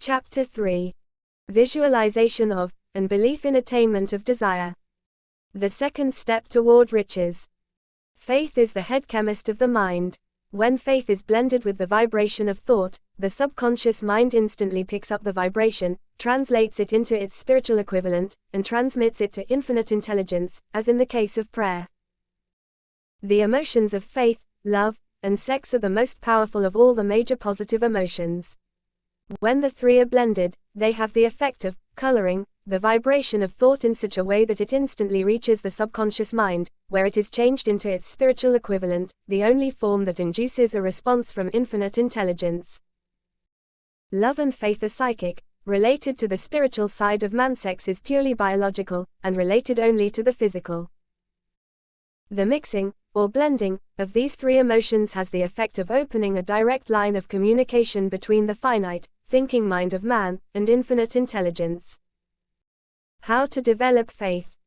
Chapter 3. Visualization of, and belief in attainment of desire. The second step toward riches. Faith is the head chemist of the mind. When faith is blended with the vibration of thought, the subconscious mind instantly picks up the vibration, translates it into its spiritual equivalent, and transmits it to infinite intelligence, as in the case of prayer. The emotions of faith, love, and sex are the most powerful of all the major positive emotions. When the three are blended, they have the effect of coloring the vibration of thought in such a way that it instantly reaches the subconscious mind, where it is changed into its spiritual equivalent, the only form that induces a response from infinite intelligence. Love and faith are psychic, related to the spiritual side of man. Sex is purely biological, and related only to the physical. The mixing, or blending, of these three emotions has the effect of opening a direct line of communication between the finite, thinking mind of man, and infinite intelligence. How to develop faith.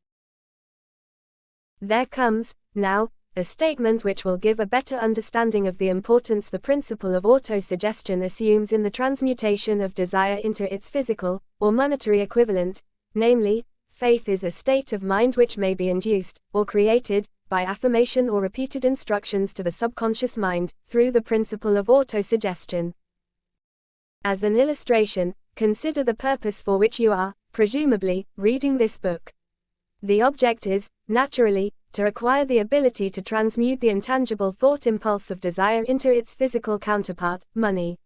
There comes, now, a statement which will give a better understanding of the importance the principle of autosuggestion assumes in the transmutation of desire into its physical, or monetary equivalent, namely, faith is a state of mind which may be induced, or created, by affirmation or repeated instructions to the subconscious mind, through the principle of autosuggestion. As an illustration, consider the purpose for which you are, presumably, reading this book. The object is, naturally, to acquire the ability to transmute the intangible thought impulse of desire into its physical counterpart, money.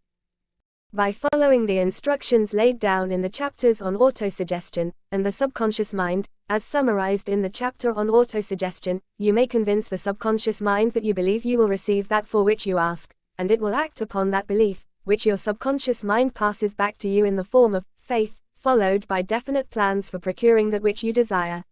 By following the instructions laid down in the chapters on autosuggestion, and the subconscious mind, as summarized in the chapter on autosuggestion, you may convince the subconscious mind that you believe you will receive that for which you ask, and it will act upon that belief, which your subconscious mind passes back to you in the form of faith, followed by definite plans for procuring that which you desire.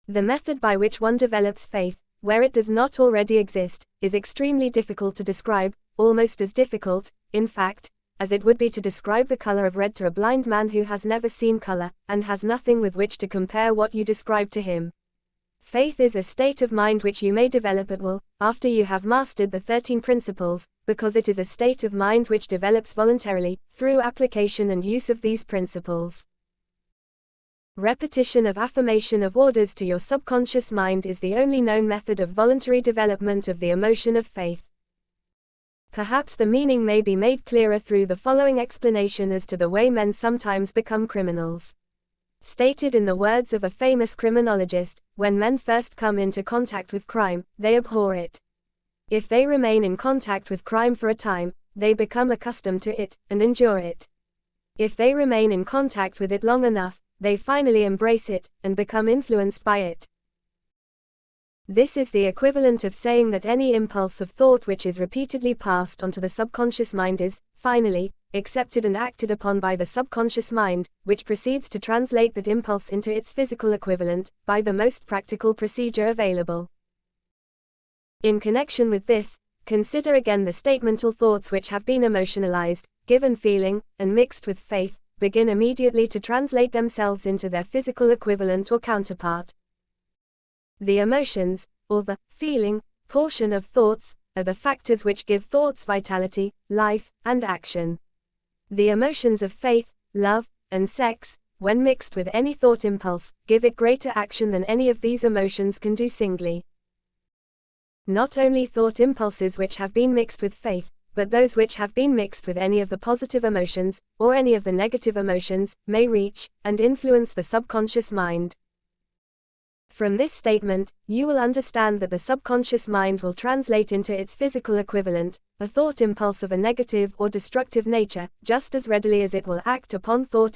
The method by which one develops faith, where it does not already exist, is extremely difficult to describe, almost as difficult, in fact, as it would be to describe the color of red to a blind man who has never seen color, and has nothing with which to compare what you describe to him. Faith is a state of mind which you may develop at will, after you have mastered the 13 principles, because it is a state of mind which develops voluntarily, through application and use of these principles. Repetition of affirmation of orders to your subconscious mind is the only known method of voluntary development of the emotion of faith. Perhaps the meaning may be made clearer through the following explanation as to the way men sometimes become criminals. Stated in the words of a famous criminologist, when men first come into contact with crime, they abhor it. If they remain in contact with crime for a time, they become accustomed to it, and endure it. If they remain in contact with it long enough, they finally embrace it, and become influenced by it. This is the equivalent of saying that any impulse of thought which is repeatedly passed onto the subconscious mind is, finally, accepted and acted upon by the subconscious mind, which proceeds to translate that impulse into its physical equivalent, by the most practical procedure available. In connection with this, consider again the statement: all thoughts which have been emotionalized, given feeling, and mixed with faith, begin immediately to translate themselves into their physical equivalent or counterpart. The emotions, or the feeling, portion of thoughts, are the factors which give thoughts vitality, life, and action. The emotions of faith, love, and sex, when mixed with any thought impulse, give it greater action than any of these emotions can do singly. Not only thought impulses which have been mixed with faith, but those which have been mixed with any of the positive emotions, or any of the negative emotions, may reach, and influence the subconscious mind. From this statement, you will understand that the subconscious mind will translate into its physical equivalent, a thought impulse of a negative or destructive nature, just as readily as it will act upon thought